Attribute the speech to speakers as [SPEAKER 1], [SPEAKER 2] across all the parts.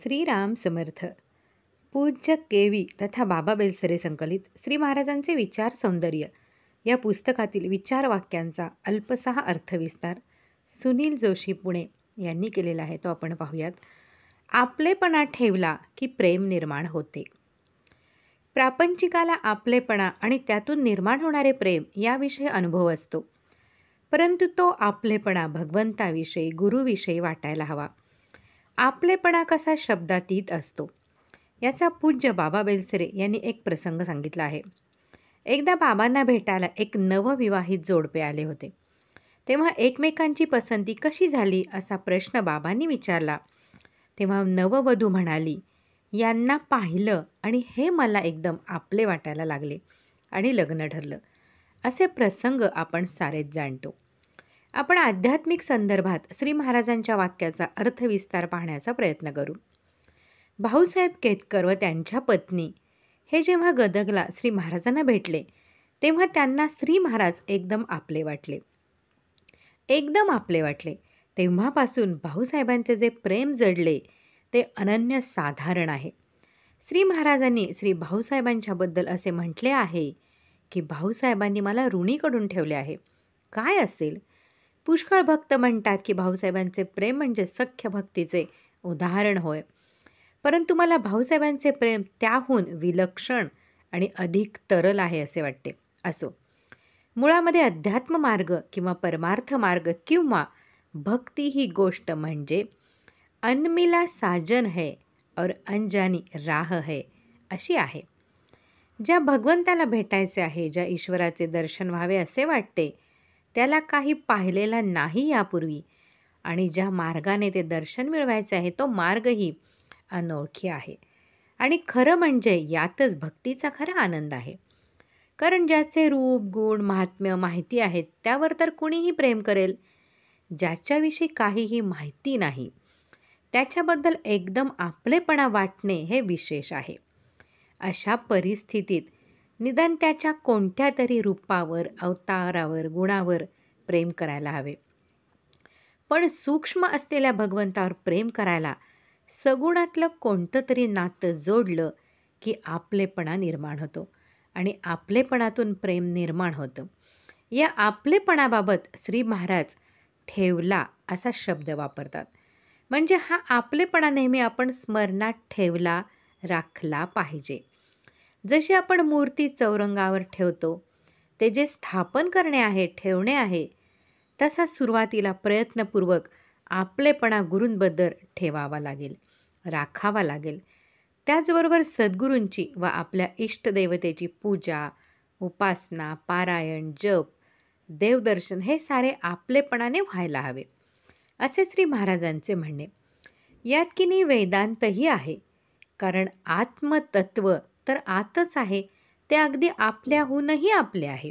[SPEAKER 1] श्रीराम समर्थ. पूज्य केवी तथा बाबा बेलसरे संकलित श्री महाराजांचे विचार सौंदर्य या पुस्तकातील विचार वाक्यांचा अल्पसा अर्थविस्तार सुनील जोशी पुणे यांनी केलेला आहे, तो आपण पाहूयात. आपलेपणा ठेवला की प्रेम निर्माण होते. प्रापंचिकाला आपलेपणा आणि त्यातून निर्माण होणारे प्रेम याविषयी अनुभव असतो, परंतु तो आपलेपणा भगवंताविषयी गुरुविषयी वाटायला हवा. आपलेपणा कसा शब्दातीत असतो याचा पूज्य बाबा बेलसरे यांनी एक प्रसंग सांगितला आहे. एकदा बाबांना भेटायला एक नवविवाहित जोडपे आले होते. तेव्हा एकमेकांची पसंती कशी झाली असा प्रश्न बाबांनी विचारला. तेव्हा नववधू म्हणाली, यांना पाहिलं आणि हे मला एकदम आपले वाटायला लागले आणि लग्न ठरलं. असे प्रसंग आपण सारेच जाणतो. आपण आध्यात्मिक संदर्भात श्री महाराजांच्या वाक्याचा अर्थविस्तार पाहण्याचा प्रयत्न करू. भाऊसाहेब केतकर व त्यांच्या पत्नी हे जेव्हा गदगला श्री महाराजांना भेटले तेव्हा त्यांना श्री महाराज एकदम आपले वाटले. तेव्हापासून भाऊसाहेबांचे जे प्रेम जडले ते अनन्यसाधारण आहे. श्री महाराजांनी श्री भाऊसाहेबांच्याबद्दल असे म्हटले आहे की भाऊसाहेबांनी मला ऋणीकडून ठेवले आहे. काय असेल? पुष्कळ भक्त म्हणतात की भाऊसाहेबांचे प्रेम म्हणजे सख्य भक्तीचे उदाहरण होय, परंतु मला भाऊसाहेबांचे प्रेम त्याहून विलक्षण आणि अधिक तरल आहे असे वाटते. असो, मुळामध्ये अध्यात्म मार्ग किंवा परमार्थ मार्ग किंवा भक्ती ही गोष्ट म्हणजे अनमिला साजन है और अनजानी राह है अशी आहे. ज्या भगवंताला भेटायचे आहे, ज्या ईश्वराचे दर्शन व्हावे असे वाटते, त्याला काही पाहिलेला नाही यापूर्वी, आणि ज्या मार्गाने ते दर्शन मिळवायचे आहे तो मार्गही अनोळखी आहे. आणि खरं म्हणजे यातच भक्तीचा खरा आनंद आहे. कारण ज्याचे रूप गुण महात्म्य माहिती आहेत त्यावर तर कुणीही प्रेम करेल. ज्याच्याविषयी काहीही माहिती नाही त्याच्याबद्दल एकदम आपलेपणा वाटणे हे विशेष आहे. अशा परिस्थितीत निदान त्याच्या कोणत्या तरी रूपावर, अवतारावर, गुणावर प्रेम करायला हवे. पण सूक्ष्म असलेल्या भगवंतावर प्रेम करायला सगुणातलं कोणतं तरी नातं जोडलं की आपलेपणा निर्माण होतो आणि आपलेपणातून प्रेम निर्माण होतं. या आपलेपणाबाबत श्री महाराज ठेवला असा शब्द वापरतात. म्हणजे हा आपलेपणा नेहमी आपण स्मरणात ठेवला, राखला पाहिजे. जशी आपण मूर्ती चौरंगावर ठेवतो, ते जे स्थापन करणे आहे, ठेवणे आहे, तसा सुरुवातीला प्रयत्नपूर्वक आपलेपणा गुरूंबद्दल ठेवावा लागेल, राखावा लागेल. त्याचबरोबर सद्गुरूंची व आपल्या इष्टदेवतेची पूजा, उपासना, पारायण, जप, देवदर्शन हे सारे आपलेपणाने व्हायला हवे असे श्री महाराजांचे म्हणणे. यात किनी वेदांतही आहे. कारण आत्मतत्व तर आतच आहे, ते अगदी आपल्याहूनही आपले आहे.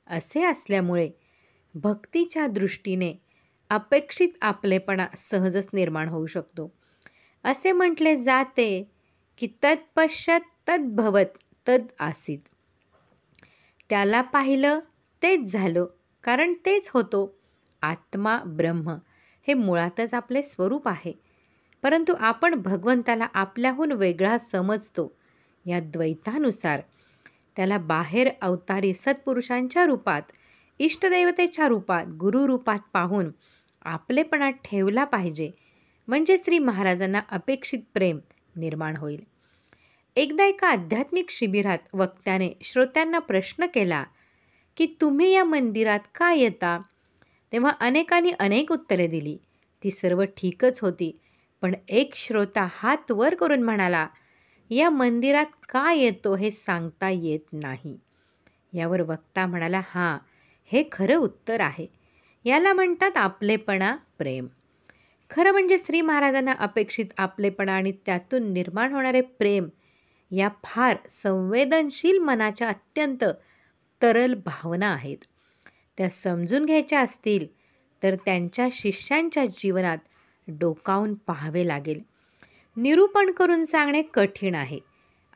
[SPEAKER 1] असे असल्यामुळे भक्तीच्या दृष्टीने अपेक्षित आपलेपणा सहजच निर्माण होऊ शकतो. असे म्हटले जाते की तत्पश्चात तद्भवत तद आसीत. त्याला पाहिलं तेच झालं, कारण तेच होतो. आत्मा ब्रह्म हे मुळातच आपले स्वरूप आहे, परंतु आपण भगवंताला आपल्याहून वेगळा समजतो. या द्वैतानुसार त्याला बाहेर अवतारी सत्पुरुषांच्या रूपात, इष्टदेवतेच्या रूपात, गुरुरूपात पाहून आपलेपणा ठेवला पाहिजे. म्हणजे श्री महाराजांना अपेक्षित प्रेम निर्माण होईल. एकदा एका आध्यात्मिक शिबिरात वक्त्याने श्रोत्यांना प्रश्न केला की तुम्ही या मंदिरात का येता? तेव्हा अनेकांनी अनेक उत्तरे दिली. ती सर्व ठीकच होती, पण एक श्रोता हात वर करून म्हणाला, या मंदिरात का येतो हे सांगता येत नाही. यावर वक्ता म्हणाला, हां, हे खरं उत्तर आहे. याला म्हणतात आपलेपणा, प्रेम. खरं म्हणजे श्री महाराजांना अपेक्षित आपलेपणा आणि त्यातून निर्माण होणारे प्रेम या फार संवेदनशील मनाच्या अत्यंत तरल भावना आहेत. त्या समजून घ्यायच्या असतील तर त्यांच्या शिष्यांच्या जीवनात डोकावून पाहावे लागेल. निरूपण करून सांगणे कठीण आहे.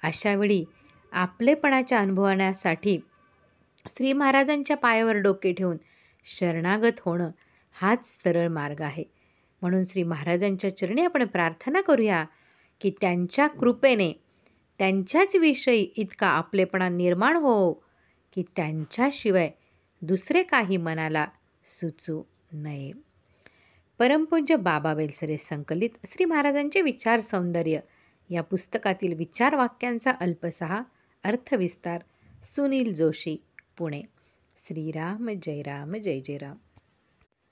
[SPEAKER 1] अशावेळी आपलेपणाच्या अनुभवण्यासाठी श्री महाराजांच्या पायावर डोके ठेवून शरणागत होणं हाच सरळ मार्ग आहे. म्हणून श्री महाराजांच्या चरणी आपण प्रार्थना करूया की त्यांच्या कृपेने त्यांच्याच विषयी इतका आपलेपणा निर्माण हो की त्यांच्याशिवाय दुसरे काही मनाला सुचू नये. परमपूज्य बाबा बेलसरे संकलित श्री महाराजांचे विचार सौंदर्य या पुस्तकातील विचार वाक्यांचा अल्पसहा अर्थविस्तार. सुनील जोशी, पुणे. श्रीराम जय राम जय जय राम.